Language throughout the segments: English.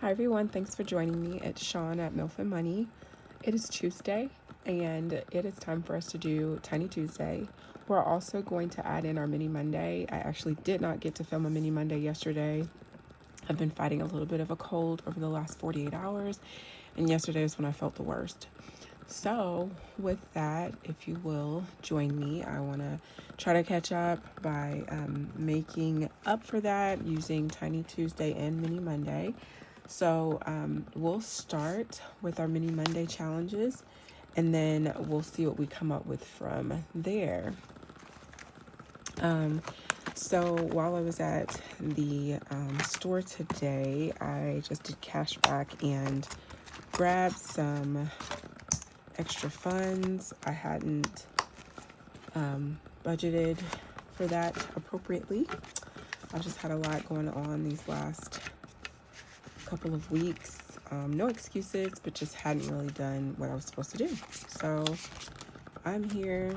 Hi everyone, thanks for joining me. It's Sean at MILF and Money. It is Tuesday and it is time for us to do Tiny Tuesday. We're also going to add in our Mini Monday. I actually did not get to film a Mini Monday yesterday. I've been fighting a little bit of a cold over the last 48 hours, and yesterday is when I felt the worst. So with that, if you will join me, I want to try to catch up by making up for that using Tiny Tuesday and Mini Monday. So we'll start with our Mini Monday challenges, and then we'll see what we come up with from there. So while I was at the store today, I just did cash back and grabbed some extra funds. I hadn't budgeted for that appropriately. I just had a lot going on these last couple of weeks. No excuses, but just hadn't really done what I was supposed to do. So I'm here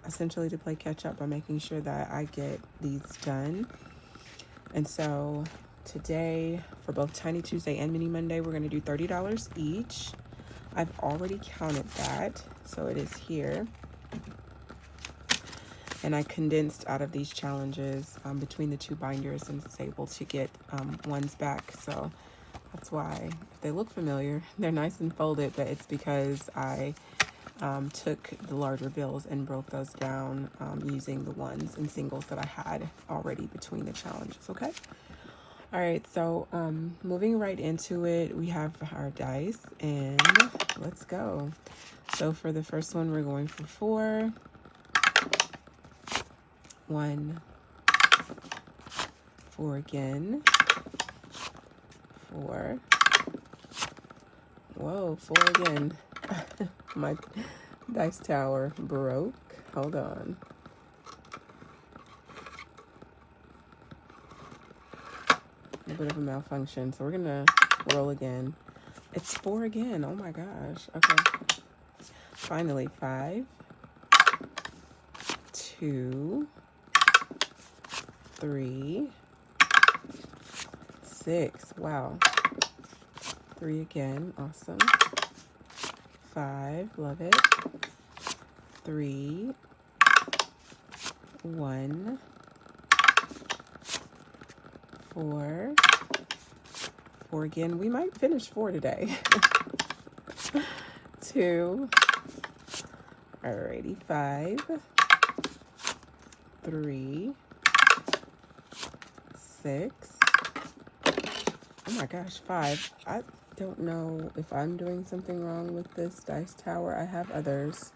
essentially to play catch up by making sure that I get these done. And so today, for both Tiny Tuesday and Mini Monday, we're going to do $30 each. I've already counted that, so it is here. And I condensed out of these challenges between the two binders and was able to get ones back. So that's why, if they look familiar, they're nice and folded, but it's because I took the larger bills and broke those down using the ones and singles that I had already between the challenges, okay? All right, so moving right into it, we have our dice, and let's go. So for the first one, we're going for 4. 1, 4 again, 4. Whoa, 4 again. My dice tower broke. Hold on. A bit of a malfunction, so we're gonna roll again. It's 4 again. Oh my gosh. Okay. Finally, 5, 2, 3, 6. Wow. 3 again. Awesome. 5. Love it. 3, 1, 4. 4 again. We might finish 4 today. 2. Alrighty. 5, 3, 6. Oh my gosh, 5. I don't know if I'm doing something wrong with this dice tower. I have others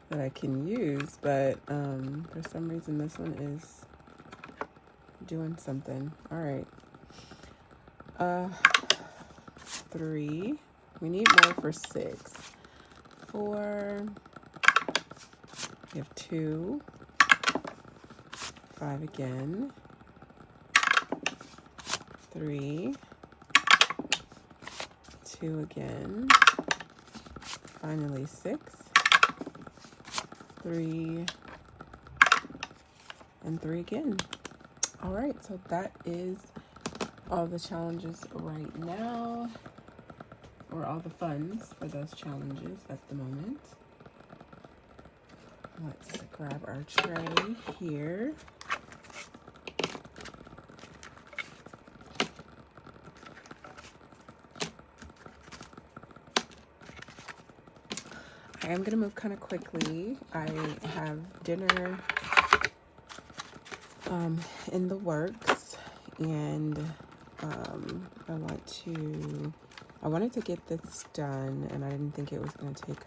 that I can use, but for some reason this one is doing something. All right. 3. We need more for 6. 4. We have 2. 5 again. 3. 2 again. Finally 6. 3. And 3 again. All right, so that is all the challenges right now, or all the funds for those challenges at the moment. Let's grab our tray here. I am gonna move kind of quickly. I have dinner in the works, and I wanted to get this done, and I didn't think it was going to take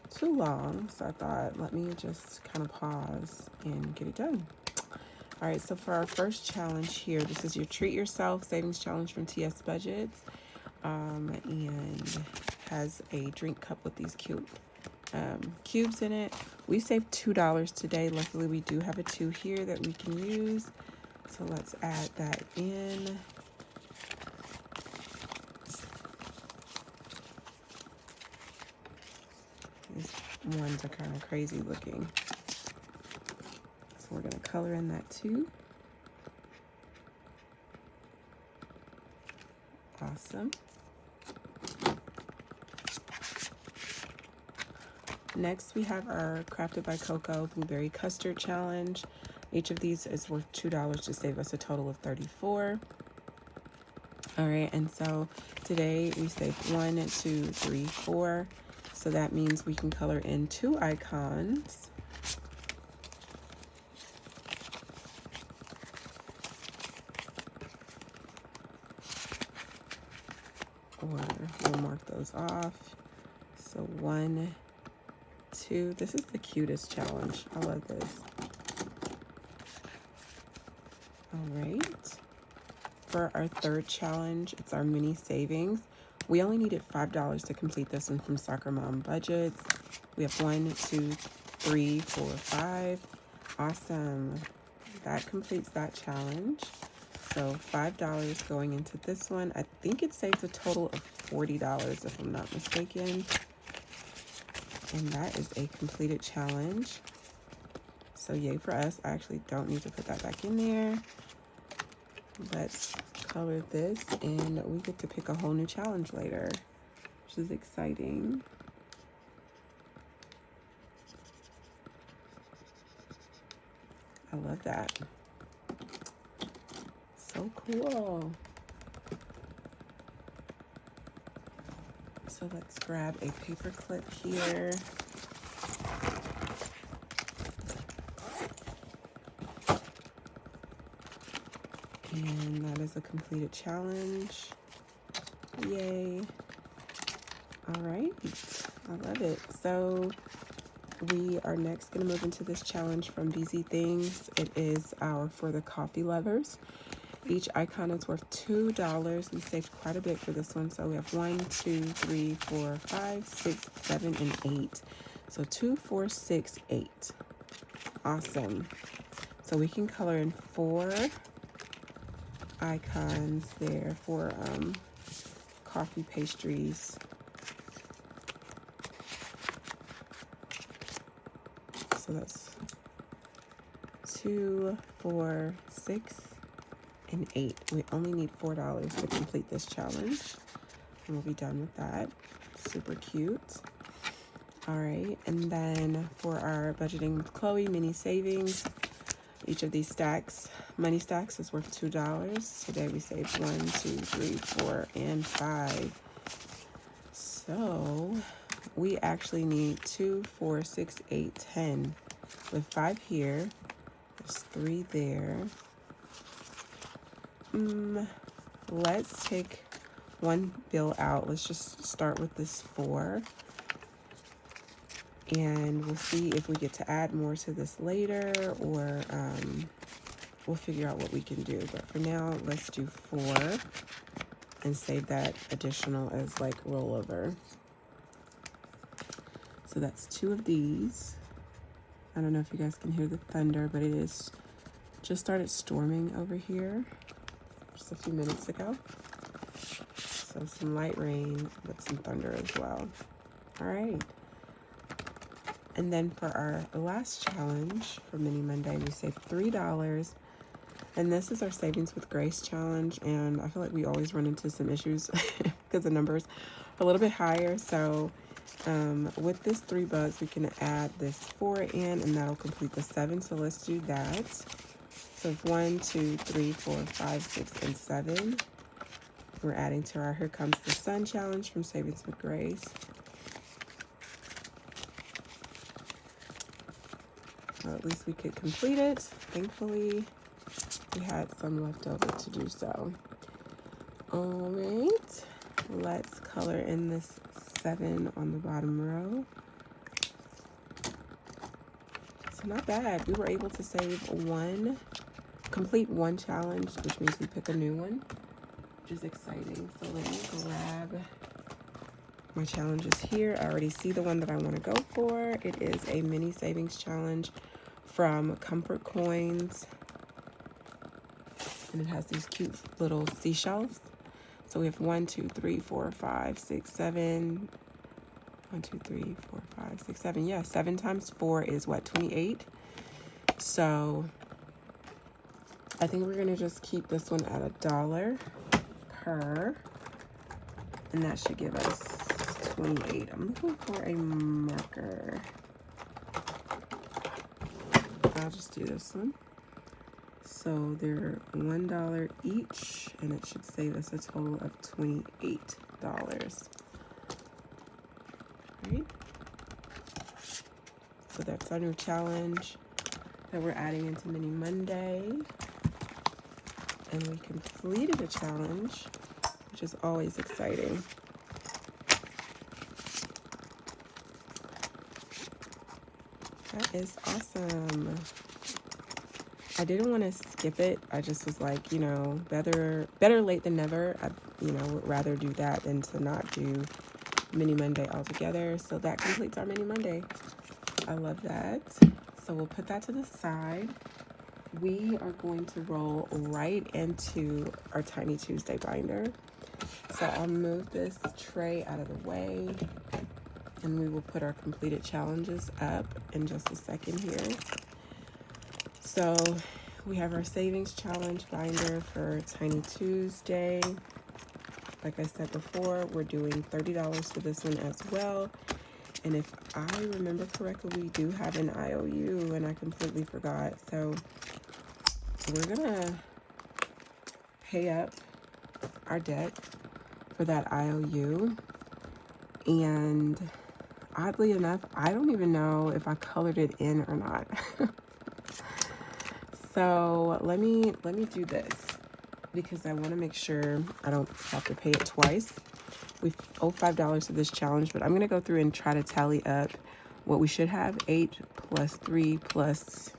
too long, so I thought, let me just kind of pause and get it done. All right, so for our first challenge here, this is your Treat Yourself Savings Challenge from TS Budgets, and has a drink cup with these cubes in it. We saved $2 today. Luckily, we do have a 2 here that we can use, so let's add that in. These ones are kind of crazy looking, so we're going to color in that too. Awesome. Next, we have our Crafted by Coco Blueberry Custard Challenge. Each of these is worth $2 to save us a total of $34. All right, and so today we saved 1, 2, 3, 4. So that means we can color in 2 icons. Or we'll mark those off. So 1, 2. This is the cutest challenge. I love this. All right. For our third challenge, it's our mini savings. We only needed $5 to complete this one from Soccer Mom Budgets. We have 1, 2, 3, 4, 5. Awesome. That completes that challenge. So $5 going into this one. I think it saves a total of $40 if I'm not mistaken. And that is a completed challenge. So yay for us. I actually don't need to put that back in there. Let's color this and we get to pick a whole new challenge later, which is exciting. I love that. So cool. So let's grab a paper clip here. And that is a completed challenge. Yay. All right. I love it. So we are next going to move into this challenge from BZ Things. It is our For the Coffee Lovers. Each icon is worth $2. We saved quite a bit for this one. So we have 1, 2, 3, 4, 5, 6, 7, and 8. So 2, 4, 6, 8. Awesome. So we can color in 4 icons there for coffee pastries. So that's 2, 4, 6, and 8. We only need $4 to complete this challenge, and we'll be done with that. Super cute. All right, and then for our Budgeting with Chloe mini savings, each of these stacks, money stacks, is worth $2. Today we saved 1, 2, 3, 4, and 5. So we actually need 2, 4, 6, 8, 10. With 5 here, there's 3 there. Let's take one bill out. Let's just start with this 4. And we'll see if we get to add more to this later, or we'll figure out what we can do. But for now, let's do 4 and save that additional as like rollover. So that's 2 of these. I don't know if you guys can hear the thunder, but it is just started storming over here just a few minutes ago. So some light rain, but some thunder as well. All right. And then for our last challenge for Mini Monday, we saved $3. And this is our Savings with Grace challenge. And I feel like we always run into some issues because the numbers are a little bit higher. So with this $3, we can add this 4 in, and that'll complete the 7. So let's do that. So 1, 2, 3, 4, 5, 6, and 7. We're adding to our Here Comes the Sun challenge from Savings with Grace. Well, at least we could complete it. Thankfully, we had some left over to do so. All right, let's color in this 7 on the bottom row. So not bad. We were able to complete one challenge, which means we pick a new one, which is exciting. So let me grab my challenges here. I already see the one that I want to go for. It is a mini savings challenge from Comfort Coins, and it has these cute little seashells. So we have 1, 2, 3, 4, 5, 6, 7. 1, 2, 3, 4, 5, 6, 7. Yeah, 7 times 4 is what, 28? So I think we're gonna just keep this one at $1 per. And that should give us 28. I'm looking for a marker. I'll just do this one. So they're $1 each, and it should save us a total of $28. Right? So that's our new challenge that we're adding into Mini Monday. And we completed a challenge, which is always exciting. That is awesome. I didn't want to skip it. I just was like, you know, better late than never. I, you know, would rather do that than to not do Mini Monday altogether. So that completes our Mini Monday. I love that. So we'll put that to the side. We are going to roll right into our Tiny Tuesday binder. So I'll move this tray out of the way, and we will put our completed challenges up in just a second here. So we have our savings challenge binder for Tiny Tuesday. Like I said before, we're doing $30 for this one as well. And if I remember correctly, we do have an IOU, and I completely forgot. So we're gonna pay up our debt for that IOU. And oddly enough, I don't even know if I colored it in or not. So let me do this because I want to make sure I don't have to pay it twice. We owe $5 to this challenge, but I'm going to go through and try to tally up what we should have. 8 plus 3 plus,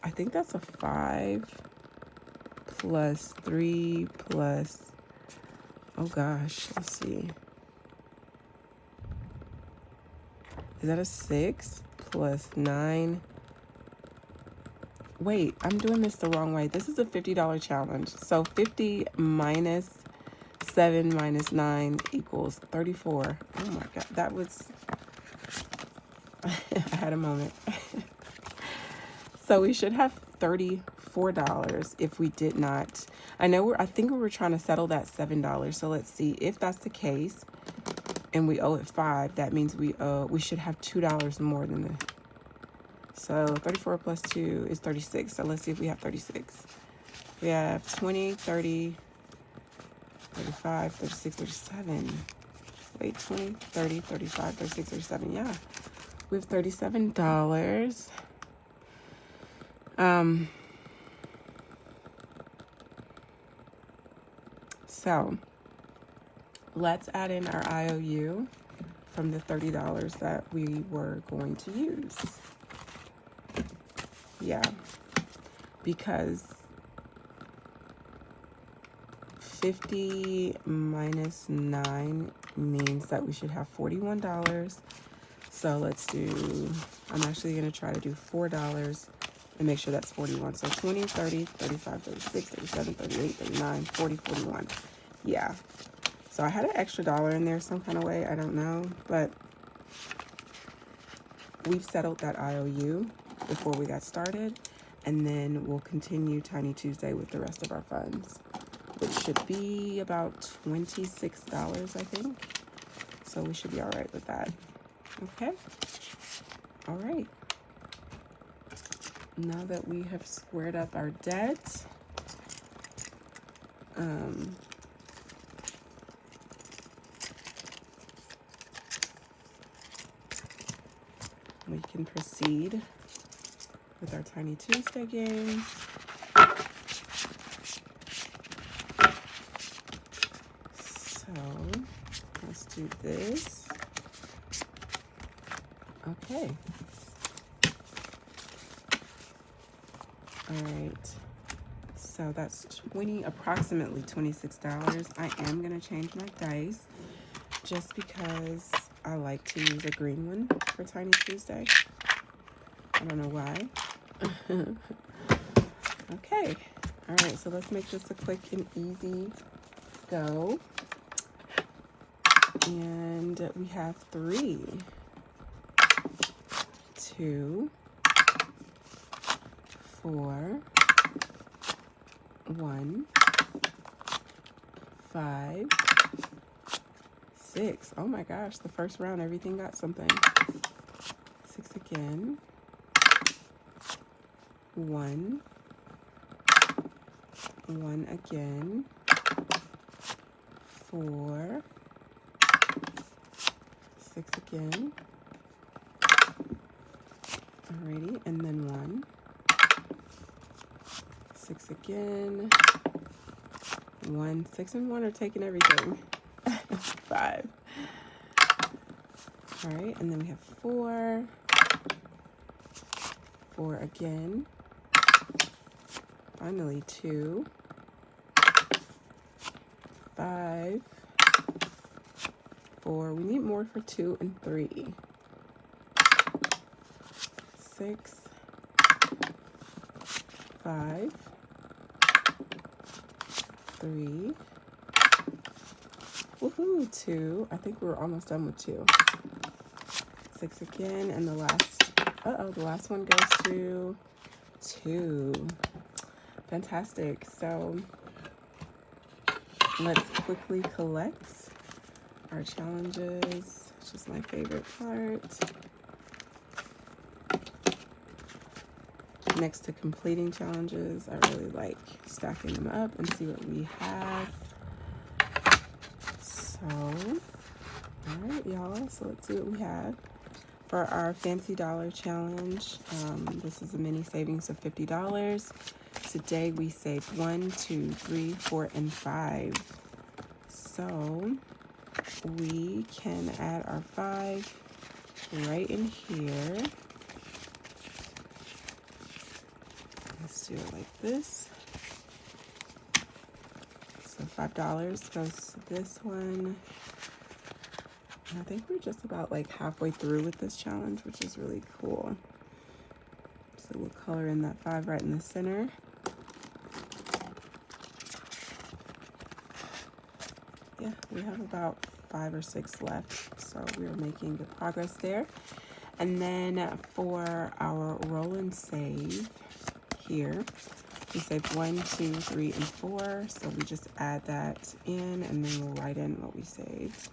I think that's a 5 plus 3 plus, oh gosh, let's see. Is that a 6 plus 9? Wait, I'm doing this the wrong way. This is a $50 challenge. So 50 minus 7 minus 9 equals 34. Oh my God, that was, I had a moment. So we should have $34 if we did not. I think we were trying to settle that $7. So let's see if that's the case and we owe it 5, that means we should have $2 more than the. So 34 plus 2 is 36. So let's see if we have 36. We have 20, 30, 35, 36, 37. Wait, 20, 30, 35, 36, 37. Yeah. We have $37. So let's add in our IOU from the $30 that we were going to use. Yeah, because 50 minus 9 means that we should have $41. So let's do, I'm actually going to try to do $4 and make sure that's 41. So 20, 30, 35, 36, 37, 38, 39, 40, 41. Yeah. So I had an extra dollar in there some kind of way. I don't know. But we've settled that IOU before we got started. And then we'll continue Tiny Tuesday with the rest of our funds, which should be about $26, I think. So we should be all right with that. Okay. All right. Now that we have squared up our debt, we can proceed with our Tiny Tuesday games. So let's do this. Okay. All right. So that's approximately $26. I am gonna change my dice just because I like to use a green one for Tiny Tuesday. I don't know why. Okay. All right, so let's make this a quick and easy go. And we have 3, 2, 4, 1, 5, 6. Oh my gosh, the first round, everything got something. 6 again. 1. 1 again. 4. 6 again. Alrighty, and then 1. 6 again. 1. 6 and 1 are taking everything. 5. Alright, and then we have 4. 4 again. Finally 2. 5. 4. We need more for 2 and 3. 6. 5. 3. Woohoo, 2. I think we're almost done with 2. 6 again, and the last one goes to 2. Fantastic. So let's quickly collect our challenges. It's just my favorite part. Next to completing challenges, I really like stacking them up and see what we have. So, all right, y'all. So let's see what we have. For our Fancy Dollar challenge, this is a mini savings of $50. Today we saved 1, 2, 3, 4, and 5. So we can add our 5 right in here. Let's do it like this. So $5 goes to this one. And I think we're just about like halfway through with this challenge, which is really cool. So we'll color in that 5 right in the center. Yeah, we have about 5 or 6 left, so we are making good progress there. And then for our roll and save here, we saved 1, 2, 3, and 4. So we just add that in, and then we'll write in what we saved.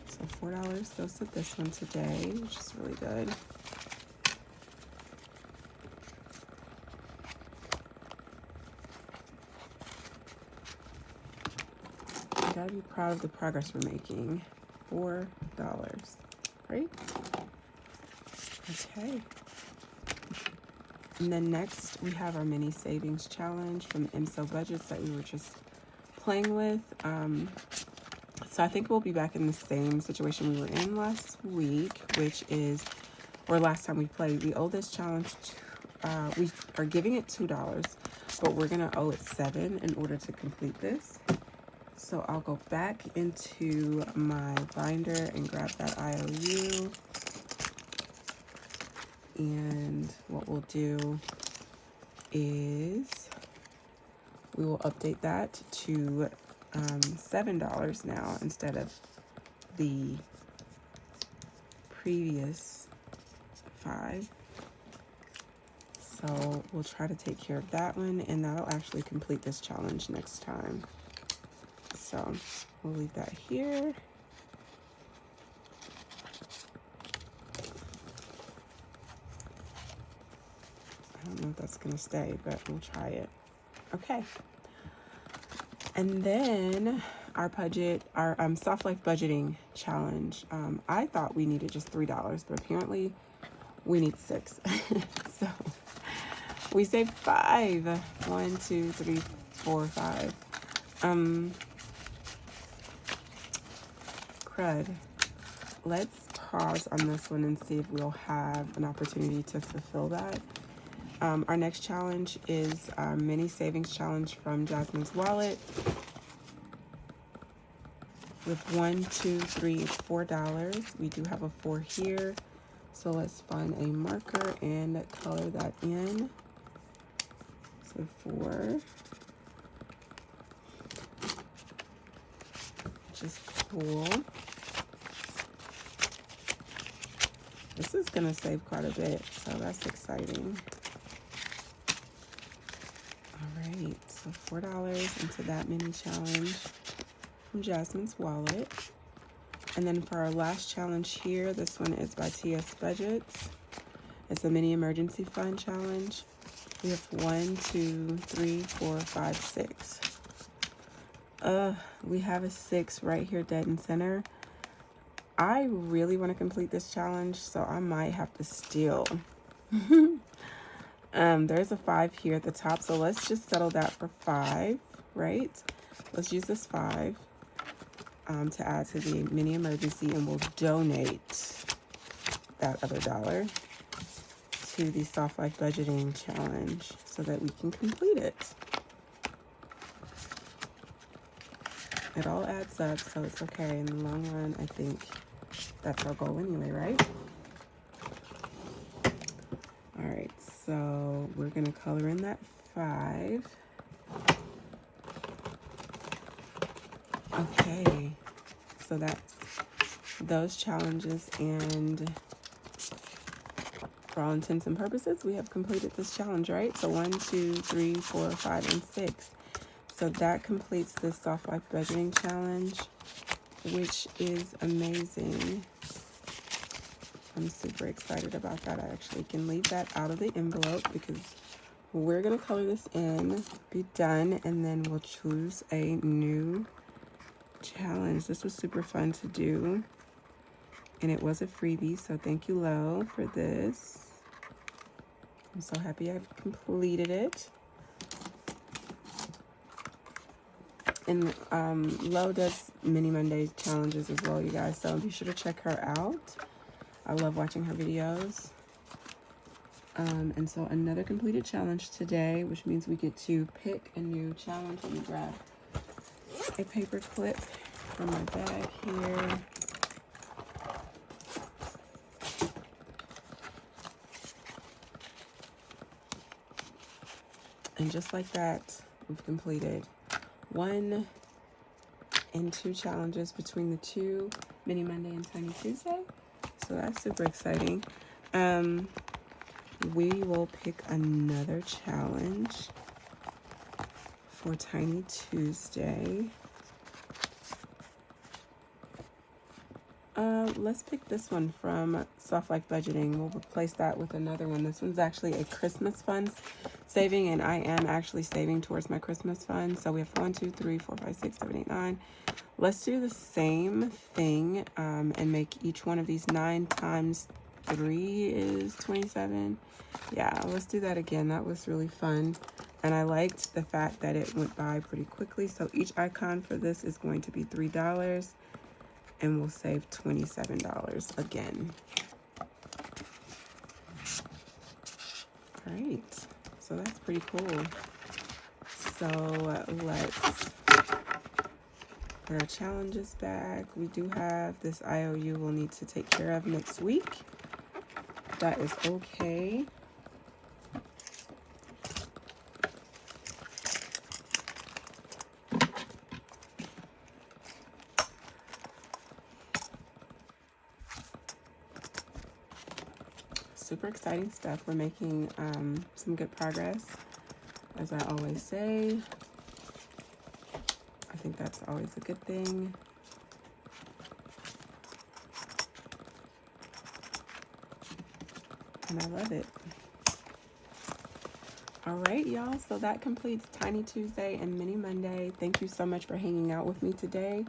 So $4 goes to this one today, which is really good. I gotta be proud of the progress we're making. $4, right? Okay. And then next we have our mini savings challenge from the MSO budgets that we were just playing with. So I think we'll be back in the same situation we were in last week, which is, or last time we played, we owe this challenge, we are giving it $2, but we're gonna owe it $7 in order to complete this. So I'll go back into my binder and grab that IOU. And what we'll do is we will update that to $7 now instead of the previous 5. So we'll try to take care of that one, and that'll actually complete this challenge next time. So we'll leave that here. I don't know if that's gonna stay, but we'll try it. Okay. And then our budget, our Soft Life budgeting challenge. I thought we needed just $3, but apparently we need 6. So we saved 5. 1, 2, 3, 4, 5. Crud. Let's pause on this one and see if we'll have an opportunity to fulfill that. Our next challenge is our mini savings challenge from Jasmine's Wallet with 1, 2, 3, $4. We do have a 4 here. So let's find a marker and color that in. So 4. Which is cool. This is gonna save quite a bit, so that's exciting. All right, so $4 into that mini challenge from Jasmine's Wallet. And then for our last challenge here, this one is by TS Budgets. It's a mini emergency fund challenge. We have 1, 2, 3, 4, 5, 6. We have a 6 right here dead in center. I really want to complete this challenge, so I might have to steal. There's a 5 here at the top, so let's just settle that for 5, right? Let's use this 5 to add to the mini emergency, and we'll donate that other dollar to the Soft Life Budgeting Challenge so that we can complete it. It all adds up, so it's okay. In the long run, I think that's our goal anyway, right? All right, so we're gonna color in that 5. Okay, so that's those challenges, and for all intents and purposes, we have completed this challenge, right? So 1, 2, 3, 4, 5, and 6. So that completes this Soft Life Budgeting Challenge, which is amazing. I'm super excited about that. I actually can leave that out of the envelope because we're gonna color this in, be done, and then we'll choose a new challenge. This was super fun to do, and it was a freebie, so thank you, Lo, for this. I'm so happy I've completed it. And Lo does Mini Monday challenges as well, you guys, so be sure to check her out. I love watching her videos. And so another completed challenge today, which means we get to pick a new challenge. Let me grab a paper clip from my bag here. And just like that, we've completed 1 and 2 challenges between the 2, Mini Monday and Tiny Tuesday. So that's super exciting. We will pick another challenge for Tiny Tuesday. Let's pick this one from Soft Life Budgeting. We'll replace that with another one. This one's actually a Christmas fund saving, and I am actually saving towards my Christmas fund. So we have 1, 2, 3, 4, 5, 6, 7, 8, 9. Let's do the same thing and make each one of these 9 times 3 is 27. Yeah, let's do that again. That was really fun. And I liked the fact that it went by pretty quickly. So each icon for this is going to be $3. And we'll save $27 again. All right, so that's pretty cool. So let's put our challenges back. We do have this IOU we'll need to take care of next week. That is okay. Super exciting stuff. We're making some good progress, as I always say. I think that's always a good thing. And I love it. All right, y'all. So that completes Tiny Tuesday and Mini Monday. Thank you so much for hanging out with me today.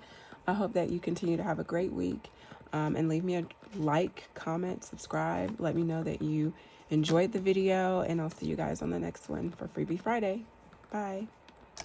I hope that you continue to have a great week. And leave me a like, comment, subscribe. Let me know that you enjoyed the video, and I'll see you guys on the next one for Freebie Friday. Bye.